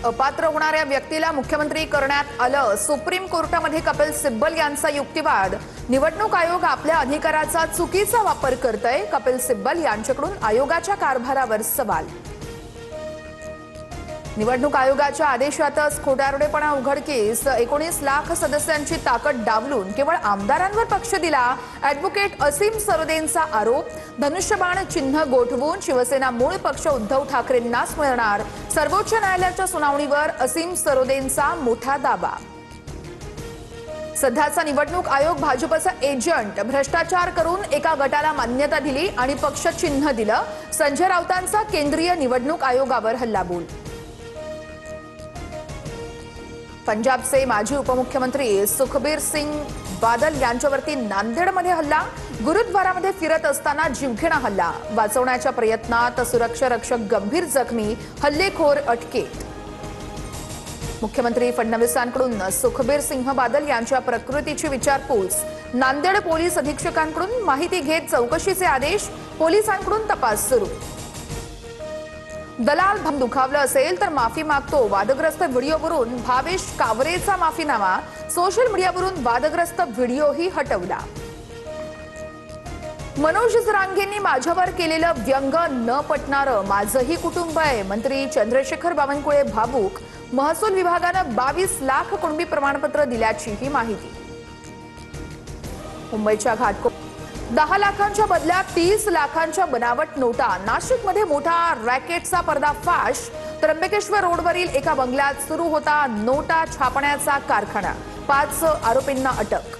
अपात्र होणाऱ्या व्यक्तीला मुख्यमंत्री करण्यात आलं। सुप्रीम कोर्टामध्ये कपिल सिब्बल यांचा युक्तिवाद। निवडणूक आयोग आपल्या अधिकाराचा चुकीचा वापर करतोय। कपिल सिब्बल यांच्याकडून आयोगाच्या कारभारावर सवाल। निवडणूक आयोगाच्या आदेशातच खोटारडेपणा उघडकीस। 19 लाख सदस्यांची ताकद डावलून केवळ आमदारांवर पक्ष दिला। ॲडव्होकेट असीम सरोदेंचा आरोप। धनुष्यबाण चिन्ह गोठवून शिवसेना मूळ पक्ष उद्धव ठाकरेंनाच मिळणार। सर्वोच्च न्यायालयाच्या सुनावणीवर असीम सरोदेंचा मोठा दावा। सध्याचा निवडणूक आयोग भाजपचा एजंट। भ्रष्टाचार करून एका गटाला मान्यता दिली आणि पक्ष चिन्ह दिलं। संजय राऊतांचा केंद्रीय निवडणूक आयोगावर हल्लाबोल। पंजाबचे माजी उपमुख्यमंत्री सुखबीर सिंग बादल यांच्यावरती नांदेडमध्ये हल्ला। गुरुद्वारामध्ये फिरत असताना जीवघेणा हल्ला। वाचवण्याच्या प्रयत्नात सुरक्षा रक्षक गंभीर जखमी। हल्लेखोर अटकेत। मुख्यमंत्री फडणवीसांकडून सुखबीर सिंह बादल यांच्या प्रकृतीची विचारपूस। नांदेड पोलीस अधीक्षकांकडून माहिती घेत चौकशीचे आदेश। पोलिसांकडून तपास सुरू। दलाल भम दुखावलं असेल तर माफी मागतो। वादग्रस्त व्हिडिओवरून भावेश कावरेचा माफीनामा। सोशल मीडियावरून वादग्रस्त व्हिडिओही हटवला। मनोज जरांगेंनी माझ्यावर केलेलं व्यंग न पटणारं माझंही कुटुंब आहे। मंत्री चंद्रशेखर बावनकुळे भावूक। महसूल विभागानं 22 लाख कुणबी प्रमाणपत्र दिल्याचीही माहिती। मुंबईच्या घाटकोपर 10 लाखांच्या बदल्यात 30 लाखांच्या बनावट नोटा। नाशिकमध्ये मोठा रॅकेटचा पर्दाफाश। त्र्यंबकेश्वर रोडवरील एका बंगल्यात सुरू होता नोटा छापण्याचा कारखाना। 5 आरोपींना अटक।